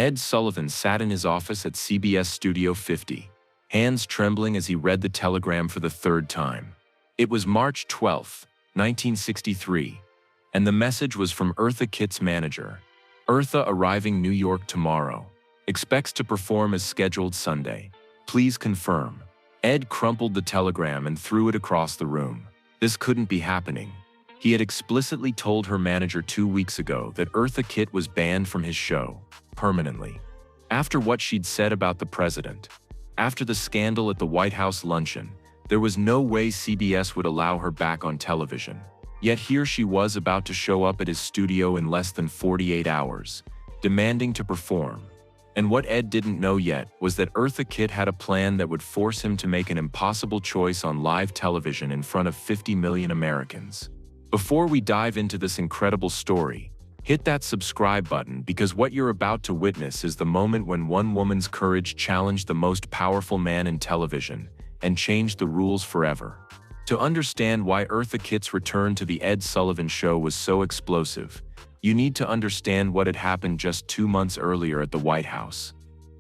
Ed Sullivan sat in his office at CBS Studio 50, hands trembling as he read the telegram for the third time. It was March 12, 1963, and the message was from Eartha Kitt's manager. Eartha arriving New York tomorrow. Expects to perform as scheduled Sunday. Please confirm. Ed crumpled the telegram and threw it across the room. This couldn't be happening. He had explicitly told her manager 2 weeks ago that Eartha Kitt was banned from his show, permanently. After what she'd said about the president, after the scandal at the White House luncheon, there was no way CBS would allow her back on television. Yet here she was about to show up at his studio in less than 48 hours, demanding to perform. And what Ed didn't know yet was that Eartha Kitt had a plan that would force him to make an impossible choice on live television in front of 50 million Americans. Before we dive into this incredible story, hit that subscribe button because what you're about to witness is the moment when one woman's courage challenged the most powerful man in television and changed the rules forever. To understand why Eartha Kitt's return to the Ed Sullivan Show was so explosive, you need to understand what had happened just 2 months earlier at the White House.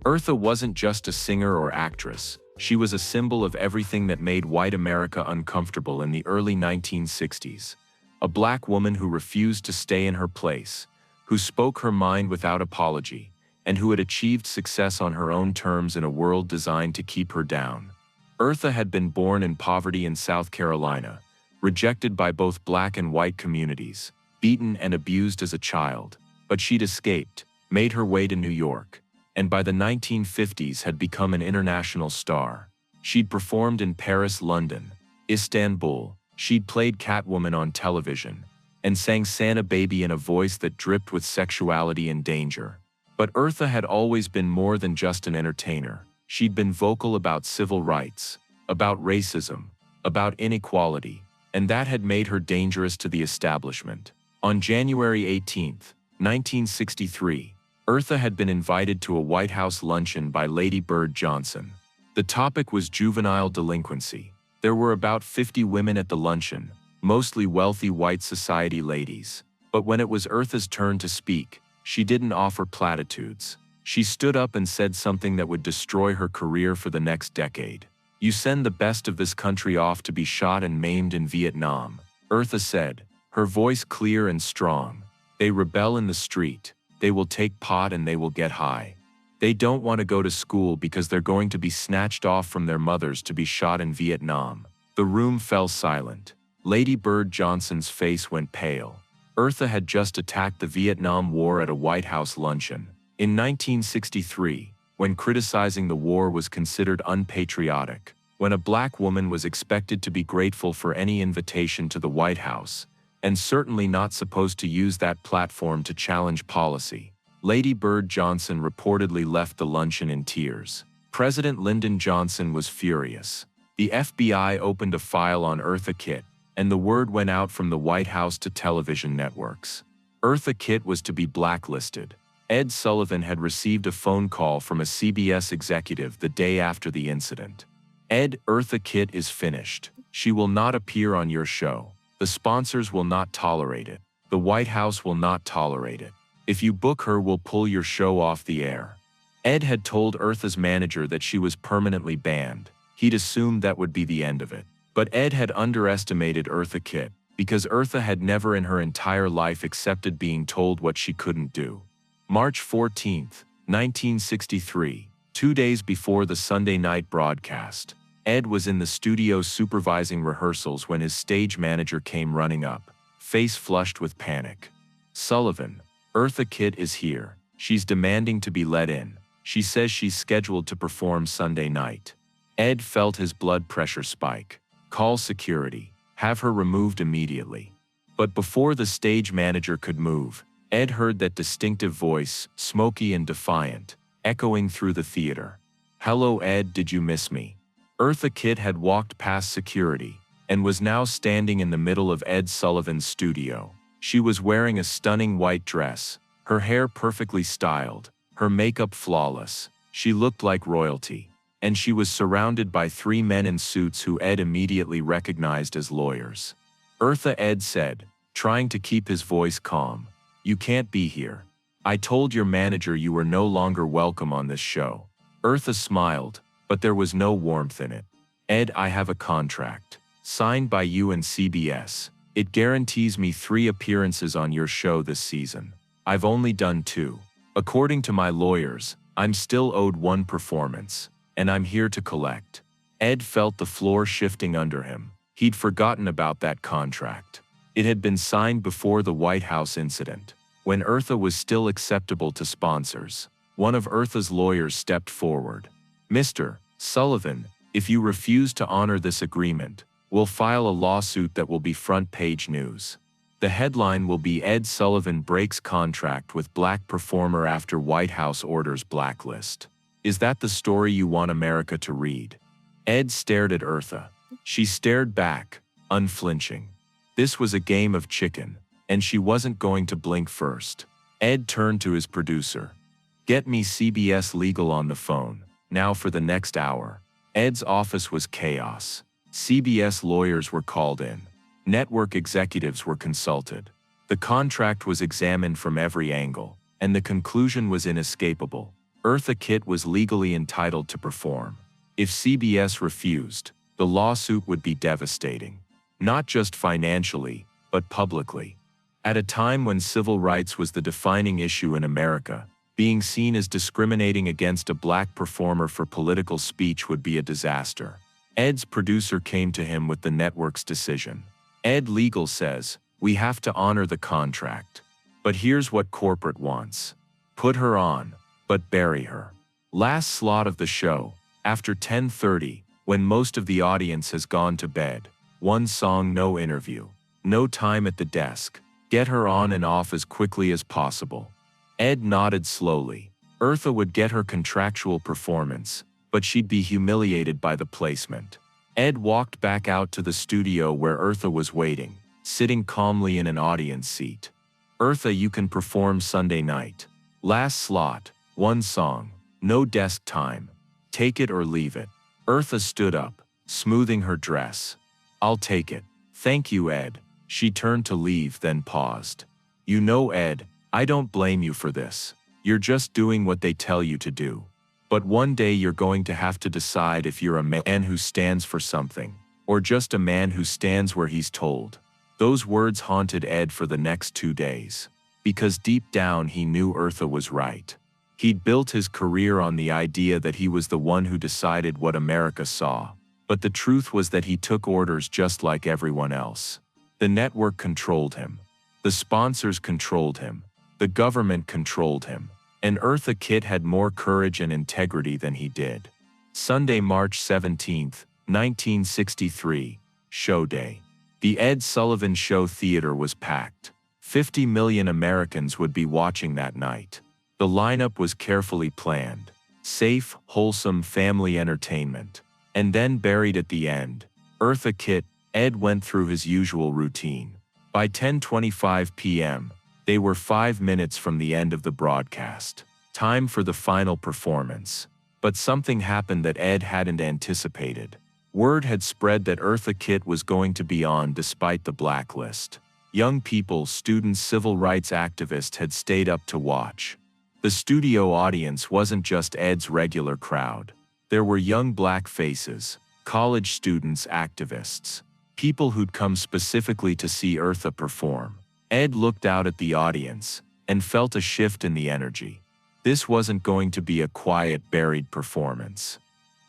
Eartha wasn't just a singer or actress, she was a symbol of everything that made white America uncomfortable in the early 1960s. A black woman who refused to stay in her place, who spoke her mind without apology, and who had achieved success on her own terms in a world designed to keep her down. Eartha had been born in poverty in South Carolina, rejected by both black and white communities, beaten and abused as a child, but she'd escaped, made her way to New York, and by the 1950s had become an international star. She'd performed in Paris, London, Istanbul. She'd played Catwoman on television, and sang Santa Baby in a voice that dripped with sexuality and danger. But Eartha had always been more than just an entertainer. She'd been vocal about civil rights, about racism, about inequality, and that had made her dangerous to the establishment. On January 18, 1963, Eartha had been invited to a White House luncheon by Lady Bird Johnson. The topic was juvenile delinquency. There were about 50 women at the luncheon, mostly wealthy white society ladies. But when it was Eartha's turn to speak, she didn't offer platitudes. She stood up and said something that would destroy her career for the next decade. "You send the best of this country off to be shot and maimed in Vietnam," Eartha said, her voice clear and strong. "They rebel in the street, they will take pot and they will get high. They don't want to go to school because they're going to be snatched off from their mothers to be shot in Vietnam." The room fell silent. Lady Bird Johnson's face went pale. Eartha had just attacked the Vietnam War at a White House luncheon. In 1963, when criticizing the war was considered unpatriotic, when a black woman was expected to be grateful for any invitation to the White House, and certainly not supposed to use that platform to challenge policy, Lady Bird Johnson reportedly left the luncheon in tears. President Lyndon Johnson was furious. The FBI opened a file on Eartha Kitt, and the word went out from the White House to television networks. Eartha Kitt was to be blacklisted. Ed Sullivan had received a phone call from a CBS executive the day after the incident. "Ed, Eartha Kitt is finished. She will not appear on your show. The sponsors will not tolerate it. The White House will not tolerate it. If you book her, we'll pull your show off the air." Ed had told Eartha's manager that she was permanently banned. He'd assumed that would be the end of it. But Ed had underestimated Eartha Kitt, because Eartha had never in her entire life accepted being told what she couldn't do. March 14, 1963, 2 days before the Sunday night broadcast, Ed was in the studio supervising rehearsals when his stage manager came running up, face flushed with panic. "Sullivan, Eartha Kitt is here. She's demanding to be let in. She says she's scheduled to perform Sunday night." Ed felt his blood pressure spike. "Call security. Have her removed immediately." But before the stage manager could move, Ed heard that distinctive voice, smoky and defiant, echoing through the theater. "Hello Ed, did you miss me?" Eartha Kitt had walked past security, and was now standing in the middle of Ed Sullivan's studio. She was wearing a stunning white dress, her hair perfectly styled, her makeup flawless. She looked like royalty. And she was surrounded by 3 men in suits who Ed immediately recognized as lawyers. "Eartha," Ed said, trying to keep his voice calm, "you can't be here. I told your manager you were no longer welcome on this show. Eartha smiled, but there was no warmth in it. Ed, I have a contract. Signed by you and CBS. It guarantees me 3 appearances on your show this season. I've only done 2. According to my lawyers, I'm still owed 1 performance, and I'm here to collect. Ed felt the floor shifting under him. He'd forgotten about that contract. It had been signed before the White House incident, when Eartha was still acceptable to sponsors. One of Eartha's lawyers stepped forward. Mr. Sullivan, if you refuse to honor this agreement, we'll file a lawsuit that will be front-page news. The headline will be Ed Sullivan breaks contract with black performer after White House orders blacklist. Is that the story you want America to read? Ed stared at Eartha. She stared back, unflinching. This was a game of chicken, and she wasn't going to blink first. Ed turned to his producer. Get me CBS Legal on the phone, now for the next hour. Ed's office was chaos. CBS lawyers were called in. Network executives were consulted. The contract was examined from every angle, and the conclusion was inescapable. Eartha Kitt was legally entitled to perform. If CBS refused, the lawsuit would be devastating. Not just financially, but publicly. At a time when civil rights was the defining issue in America, being seen as discriminating against a black performer for political speech would be a disaster. Ed's producer came to him with the network's decision. Ed Legal says, we have to honor the contract. But here's what corporate wants. Put her on, but bury her. Last slot of the show, after 10:30, when most of the audience has gone to bed. 1 song, no interview. No time at the desk. Get her on and off as quickly as possible. Ed nodded slowly. Eartha would get her contractual performance, but she'd be humiliated by the placement. Ed walked back out to the studio where Eartha was waiting, sitting calmly in an audience seat. Eartha, you can perform Sunday night. Last slot, 1 song, no desk time. Take it or leave it. Eartha stood up, smoothing her dress. I'll take it. Thank you, Ed. She turned to leave, then paused. You know, Ed, I don't blame you for this. You're just doing what they tell you to do. But one day you're going to have to decide if you're a man who stands for something, or just a man who stands where he's told. Those words haunted Ed for the next 2 days. Because deep down he knew Eartha was right. He'd built his career on the idea that he was the one who decided what America saw. But the truth was that he took orders just like everyone else. The network controlled him. The sponsors controlled him. The government controlled him. And Eartha Kitt had more courage and integrity than he did. Sunday, March 17, 1963, show day. The Ed Sullivan Show theater was packed. 50 million Americans would be watching that night. The lineup was carefully planned. Safe, wholesome family entertainment. And then buried at the end, Eartha Kitt. Ed went through his usual routine. By 10:25 p.m., they were 5 minutes from the end of the broadcast. Time for the final performance. But something happened that Ed hadn't anticipated. Word had spread that Eartha Kitt was going to be on despite the blacklist. Young people, students, civil rights activists had stayed up to watch. The studio audience wasn't just Ed's regular crowd. There were young black faces, college students, activists, people who'd come specifically to see Eartha perform. Ed looked out at the audience and felt a shift in the energy. This wasn't going to be a quiet, buried performance.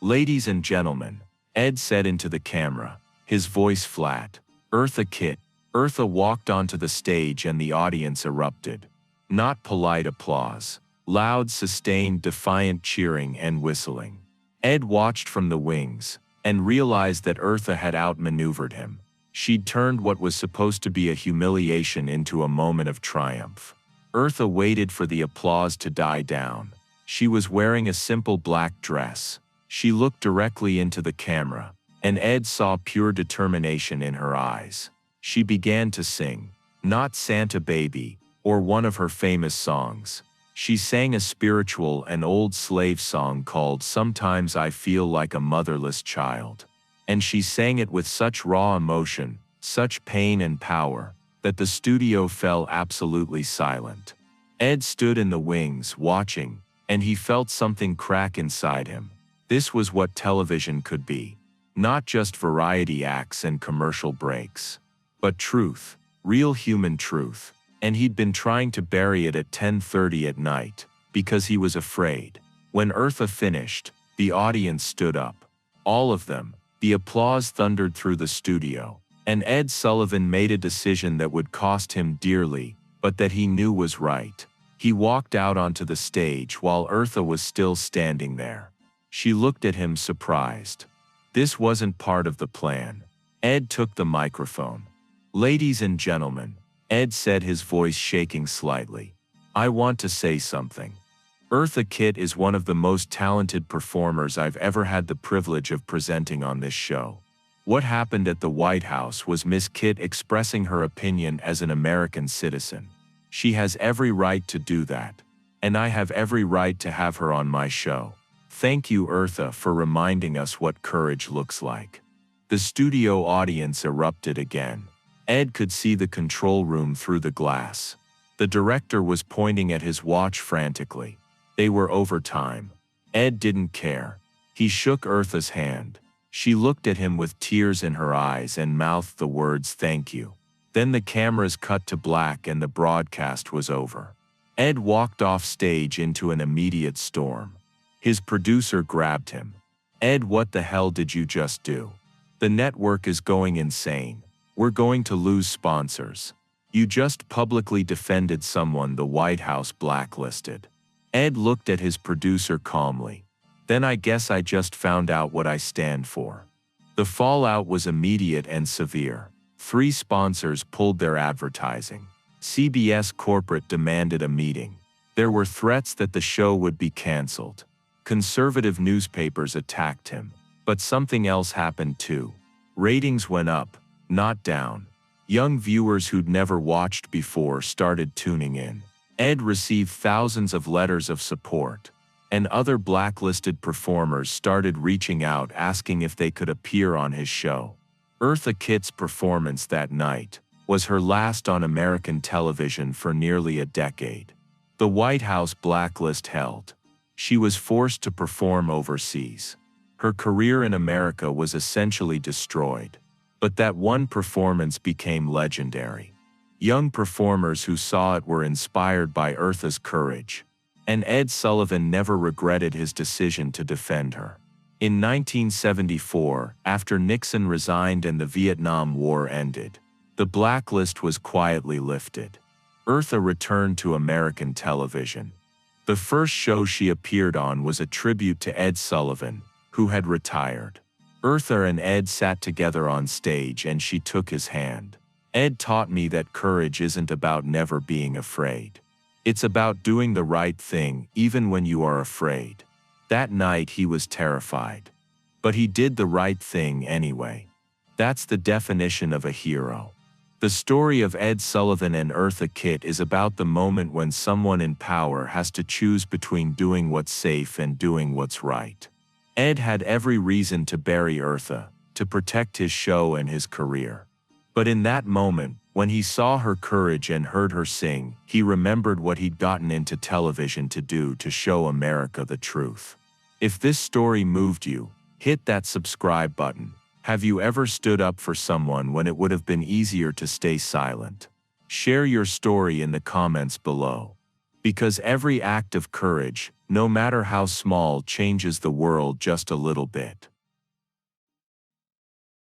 Ladies and gentlemen, Ed said into the camera, his voice flat, Eartha Kitt. Eartha walked onto the stage and the audience erupted. Not polite applause. Loud, sustained, defiant cheering and whistling. Ed watched from the wings and realized that Eartha had outmaneuvered him. She'd turned what was supposed to be a humiliation into a moment of triumph. Eartha waited for the applause to die down. She was wearing a simple black dress. She looked directly into the camera, and Ed saw pure determination in her eyes. She began to sing, not Santa Baby, or one of her famous songs. She sang a spiritual and old slave song called Sometimes I Feel Like a Motherless Child. And she sang it with such raw emotion, such pain and power, that the studio fell absolutely silent. Ed stood in the wings, watching, and he felt something crack inside him. This was what television could be. Not just variety acts and commercial breaks, but truth, real human truth. And he'd been trying to bury it at 10:30 at night, because he was afraid. When Eartha finished, the audience stood up. All of them. The applause thundered through the studio. And Ed Sullivan made a decision that would cost him dearly, but that he knew was right. He walked out onto the stage while Eartha was still standing there. She looked at him surprised. This wasn't part of the plan. Ed took the microphone. "Ladies and gentlemen," Ed said, his voice shaking slightly, "I want to say something. Eartha Kitt is one of the most talented performers I've ever had the privilege of presenting on this show. What happened at the White House was Miss Kitt expressing her opinion as an American citizen. She has every right to do that, and I have every right to have her on my show. Thank you, Eartha, for reminding us what courage looks like." The studio audience erupted again. Ed could see the control room through the glass. The director was pointing at his watch frantically. They were over time. Ed didn't care. He shook Eartha's hand. She looked at him with tears in her eyes and mouthed the words, "Thank you." Then the cameras cut to black and the broadcast was over. Ed walked off stage into an immediate storm. His producer grabbed him. "Ed, what the hell did you just do? The network is going insane. We're going to lose sponsors. You just publicly defended someone the White House blacklisted." Ed looked at his producer calmly. "Then I guess I just found out what I stand for." The fallout was immediate and severe. 3 sponsors pulled their advertising. CBS corporate demanded a meeting. There were threats that the show would be canceled. Conservative newspapers attacked him. But something else happened too. Ratings went up, not down. Young viewers who'd never watched before started tuning in. Ed received thousands of letters of support, and other blacklisted performers started reaching out asking if they could appear on his show. Eartha Kitt's performance that night was her last on American television for nearly a decade. The White House blacklist held. She was forced to perform overseas. Her career in America was essentially destroyed. But that one performance became legendary. Young performers who saw it were inspired by Eartha's courage, and Ed Sullivan never regretted his decision to defend her. In 1974, after Nixon resigned and the Vietnam War ended, the blacklist was quietly lifted. Eartha returned to American television. The first show she appeared on was a tribute to Ed Sullivan, who had retired. Eartha and Ed sat together on stage and she took his hand. "Ed taught me that courage isn't about never being afraid. It's about doing the right thing even when you are afraid." That night he was terrified. But he did the right thing anyway. That's the definition of a hero. The story of Ed Sullivan and Eartha Kitt is about the moment when someone in power has to choose between doing what's safe and doing what's right. Ed had every reason to bury Eartha, to protect his show and his career. But in that moment, when he saw her courage and heard her sing, he remembered what he'd gotten into television to do to show America the truth. If this story moved you, hit that subscribe button. Have you ever stood up for someone when it would have been easier to stay silent? Share your story in the comments below. Because every act of courage, no matter how small, changes the world just a little bit.